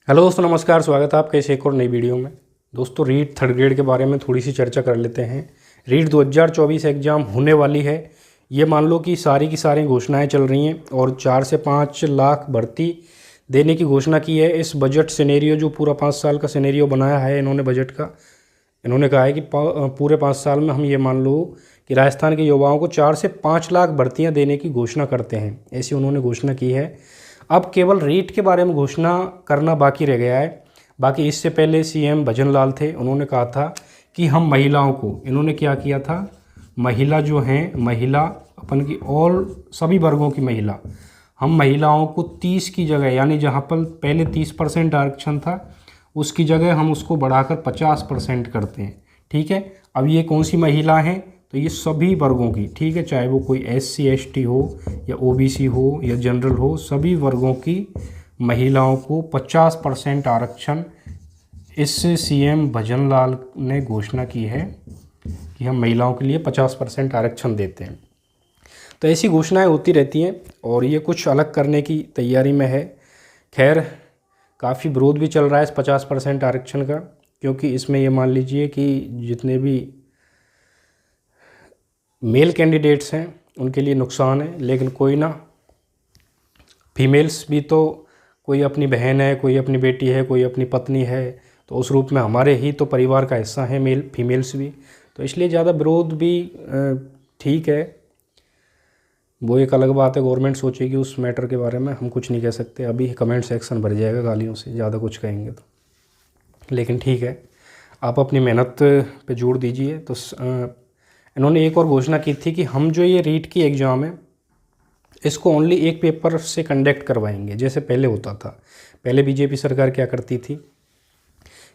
Hello दोस्तों, नमस्कार। स्वागत है आपके इस एक और नई वीडियो में। दोस्तों, रीट थर्ड ग्रेड के बारे में थोड़ी सी चर्चा कर लेते हैं। रीट 2024 एग्ज़ाम होने वाली है। ये मान लो कि सारी की सारी घोषणाएं चल रही हैं और 4 से 5 लाख भर्ती देने की घोषणा की है। इस बजट सिनेरियो जो पूरा 5 साल का सिनेरियो बनाया है इन्होंने बजट का, इन्होंने कहा है कि पूरे 5 साल में हम ये मान लो कि राजस्थान के युवाओं को 4 से 5 लाख भर्तियाँ देने की घोषणा करते हैं, ऐसी उन्होंने घोषणा की है। अब केवल रीट के बारे में घोषणा करना बाकी रह गया है। बाकी इससे पहले सीएम भजन लाल थे, उन्होंने कहा था कि हम महिलाओं को, इन्होंने क्या किया था, महिला जो हैं, महिला अपन की ऑल सभी वर्गों की महिला, हम महिलाओं को 30 की जगह, यानी जहाँ पर पहले 30% आरक्षण था उसकी जगह हम उसको बढ़ाकर 50% करते हैं। ठीक है। अब ये कौन सी महिला हैं, तो ये सभी वर्गों की, ठीक है, चाहे वो कोई SC ST हो या OBC हो या जनरल हो, सभी वर्गों की महिलाओं को 50% आरक्षण इससे सीएम भजन लाल ने घोषणा की है कि हम महिलाओं के लिए 50% आरक्षण देते हैं। तो ऐसी घोषणाएं होती रहती हैं और ये कुछ अलग करने की तैयारी में है। खैर, काफ़ी विरोध भी चल रहा है इस 50% आरक्षण का, क्योंकि इसमें ये मान लीजिए कि जितने भी मेल कैंडिडेट्स हैं उनके लिए नुकसान है, लेकिन कोई ना, फीमेल्स भी तो, कोई अपनी बहन है, कोई अपनी बेटी है, कोई अपनी पत्नी है, तो उस रूप में हमारे ही तो परिवार का हिस्सा है मेल फीमेल्स भी, तो इसलिए ज़्यादा विरोध भी ठीक है, वो एक अलग बात है। गवर्नमेंट सोचेगी उस मैटर के बारे में, हम कुछ नहीं कह सकते। अभी कमेंट सेक्शन भर जाएगा गालियों से, ज़्यादा कुछ कहेंगे तो। लेकिन ठीक है, आप अपनी मेहनत पे जोर दीजिए। तो इन्होंने एक और घोषणा की थी कि हम जो ये रीट की एग्ज़ाम है इसको ओनली एक पेपर से कंडक्ट करवाएंगे, जैसे पहले होता था। पहले बीजेपी सरकार क्या करती थी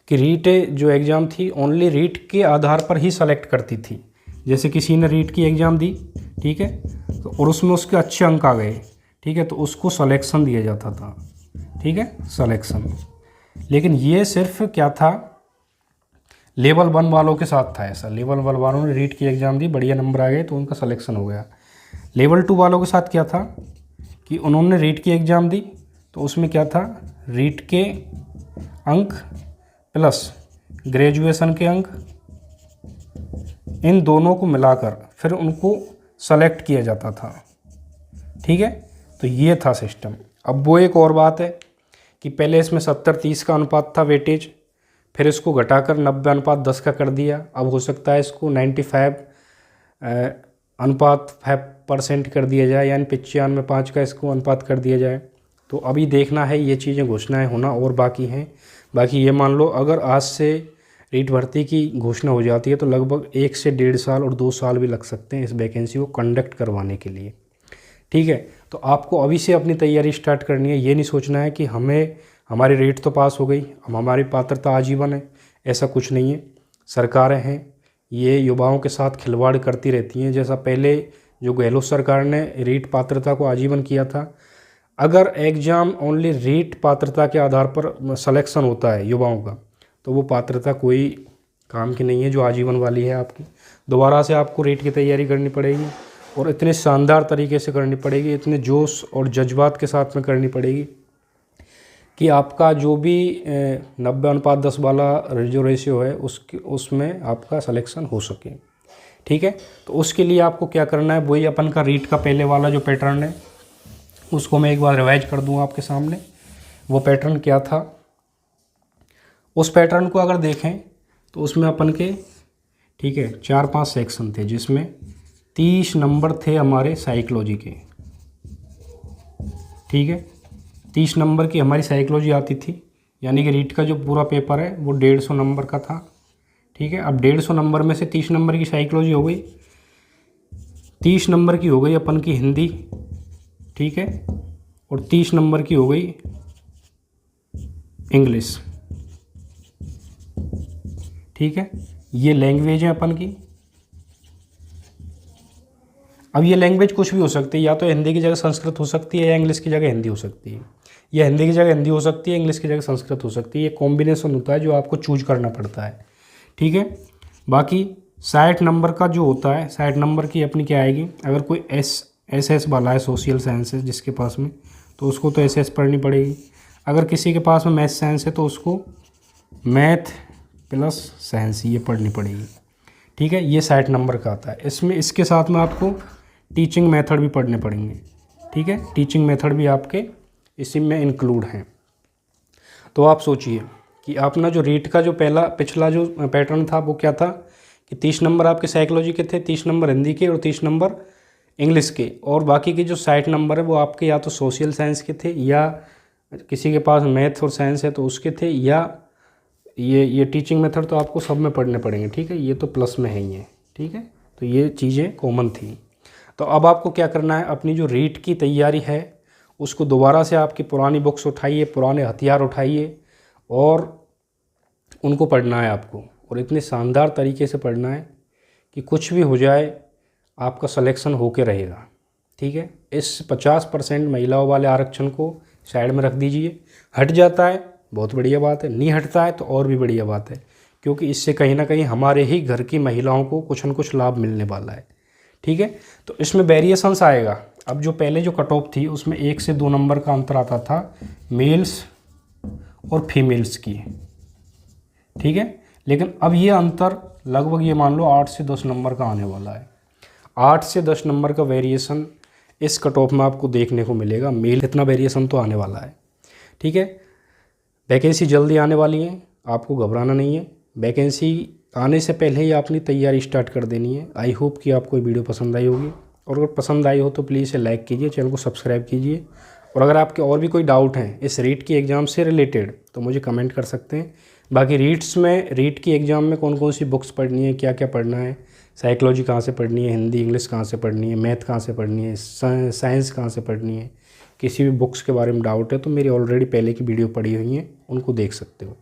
कि रीट जो एग्ज़ाम थी ओनली रीट के आधार पर ही सेलेक्ट करती थी। जैसे किसी ने रीट की एग्ज़ाम दी, ठीक है, तो और उसमें उसके अच्छे अंक आ गए, ठीक है, तो उसको सलेक्शन दिया जाता था, ठीक है, सलेक्शन। लेकिन ये सिर्फ क्या था, लेवल 1 वालों के साथ था ऐसा। लेवल 1 वालों ने रीट की एग्ज़ाम दी, बढ़िया नंबर आ गए तो उनका सिलेक्शन हो गया। लेवल 2 वालों के साथ क्या था कि उन्होंने रीट की एग्ज़ाम दी तो उसमें क्या था, रीट के अंक प्लस ग्रेजुएशन के अंक, इन दोनों को मिलाकर फिर उनको सेलेक्ट किया जाता था। ठीक है, तो ये था सिस्टम। अब वो एक और बात है कि पहले इसमें 70-30 का अनुपात था वेटेज, फिर इसको घटाकर 90:10 का कर दिया। अब हो सकता है इसको 95:5% कर दिया जाए, यानी 95:5 का इसको अनुपात कर दिया जाए। तो अभी देखना है, ये चीज़ें घोषणाएं होना और बाकी हैं। बाकी ये मान लो अगर आज से रीट भर्ती की घोषणा हो जाती है तो लगभग 1 से 1.5 साल और 2 साल भी लग सकते हैं इस वैकेंसी को कंडक्ट करवाने के लिए। ठीक है, तो आपको अभी से अपनी तैयारी स्टार्ट करनी है। ये नहीं सोचना है कि हमारी रीट तो पास हो गई, अब हमारी पात्रता आजीवन है, ऐसा कुछ नहीं है। सरकारें हैं, ये युवाओं के साथ खिलवाड़ करती रहती हैं। जैसा पहले जो गहलोत सरकार ने रीट पात्रता को आजीवन किया था, अगर एग्ज़ाम ओनली रीट पात्रता के आधार पर सिलेक्शन होता है युवाओं का, तो वो पात्रता कोई काम की नहीं है जो आजीवन वाली है आपकी। दोबारा से आपको रीट की तैयारी करनी पड़ेगी और इतने शानदार तरीके से करनी पड़ेगी, इतने जोश और जज्बात के साथ में करनी पड़ेगी कि आपका जो भी 90:10 वाला जो रेशियो है उसमें आपका सिलेक्शन हो सके। ठीक है, तो उसके लिए आपको क्या करना है, वही अपन का रीट का पहले वाला जो पैटर्न है उसको मैं एक बार रिवाइज कर दूँ आपके सामने। वो पैटर्न क्या था, उस पैटर्न को अगर देखें तो उसमें अपन के, ठीक है, 4-5 सेक्शन थे जिसमें 30 नंबर थे हमारे साइकोलॉजी के। ठीक है, 30 नंबर की हमारी साइकोलॉजी आती थी, यानी कि रीट का जो पूरा पेपर है वो 150 नंबर का था। ठीक है, अब 150 नंबर में से 30 नंबर की साइकोलॉजी हो गई, 30 नंबर की हो गई अपन की हिंदी, ठीक है, और 30 नंबर की हो गई इंग्लिश। ठीक है, ये लैंग्वेज है अपन की। अब ये लैंग्वेज कुछ भी हो सकती है, या तो हिंदी की जगह संस्कृत हो सकती है या इंग्लिश की जगह हिंदी हो सकती है, या हिंदी की जगह हिंदी हो सकती है, इंग्लिश की जगह संस्कृत हो सकती है। ये कॉम्बिनेशन होता है जो आपको चूज करना पड़ता है। ठीक है, बाकी 60 नंबर का जो होता है, 60 नंबर की अपनी क्या आएगी, अगर कोई SS वाला है, सोशल साइंसेज जिसके पास में, तो उसको तो SS पढ़नी पड़ेगी। अगर किसी के पास में मैथ साइंस है तो उसको मैथ प्लस साइंस ये पढ़नी पड़ेगी, ठीक है। ये 60 नंबर का आता है। इसमें इसके साथ में आपको टीचिंग मेथड भी पढ़ने पड़ेंगे, ठीक है। टीचिंग मेथड भी आपके इसी में इंक्लूड हैं। तो आप सोचिए कि अपना जो रीट का जो पिछला जो पैटर्न था वो क्या था कि 30 नंबर आपके साइकोलॉजी के थे, 30 नंबर हिंदी के और 30 नंबर इंग्लिश के, और बाकी के जो 60 नंबर है वो आपके या तो सोशल साइंस के थे, या किसी के पास मैथ और साइंस है तो उसके थे, या ये टीचिंग मेथड तो आपको सब में पढ़ने पड़ेंगे, ठीक है। ये तो प्लस में है ही, ठीक है। तो ये चीज़ें कॉमन थी। तो अब आपको क्या करना है, अपनी जो रीट की तैयारी है उसको दोबारा से आपकी पुरानी बुक्स उठाइए, पुराने हथियार उठाइए और उनको पढ़ना है आपको, और इतने शानदार तरीके से पढ़ना है कि कुछ भी हो जाए आपका सिलेक्शन होके रहेगा, ठीक है। इस 50% महिलाओं वाले आरक्षण को साइड में रख दीजिए। हट जाता है बहुत बढ़िया बात है, नहीं हटता है तो और भी बढ़िया बात है, क्योंकि इससे कहीं ना कहीं हमारे ही घर की महिलाओं को कुछ न कुछ लाभ मिलने वाला है, ठीक है। तो इसमें वेरिएशंस आएगा। अब जो पहले जो कट ऑफ थी उसमें 1 से 2 नंबर का अंतर आता था मेल्स और फीमेल्स की, ठीक है। लेकिन अब ये अंतर लगभग ये मान लो 8 से 10 नंबर का आने वाला है। 8 से 10 नंबर का वेरिएशन इस कट ऑफ में आपको देखने को मिलेगा। मेल इतना वेरिएशन तो आने वाला है, ठीक है। वैकेंसी जल्दी आने वाली है, आपको घबराना नहीं है। वैकेंसी आने से पहले ही आपने तैयारी स्टार्ट कर देनी है। आई होप कि आपको ये वीडियो पसंद आई होगी, और अगर पसंद आई हो तो प्लीज़ इसे लाइक कीजिए, चैनल को सब्सक्राइब कीजिए। और अगर आपके और भी कोई डाउट हैं इस रीट की एग्ज़ाम से रिलेटेड तो मुझे कमेंट कर सकते हैं। बाकी रीट की एग्ज़ाम में कौन कौन सी बुक्स पढ़नी है, क्या क्या पढ़ना है, साइकोलॉजी कहाँ से पढ़नी है, हिंदी इंग्लिश कहाँ से पढ़नी है, मैथ कहाँ से पढ़नी है, साइंस कहाँ से पढ़नी है, किसी भी बुक्स के बारे में डाउट है तो मेरी ऑलरेडी पहले की वीडियो पड़ी हुई है, उनको देख सकते हो।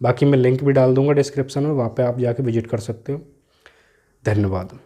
बाकी मैं लिंक भी डाल दूँगा डिस्क्रिप्शन में, वहाँ पर आप जाके विजिट कर सकते हो। धन्यवाद।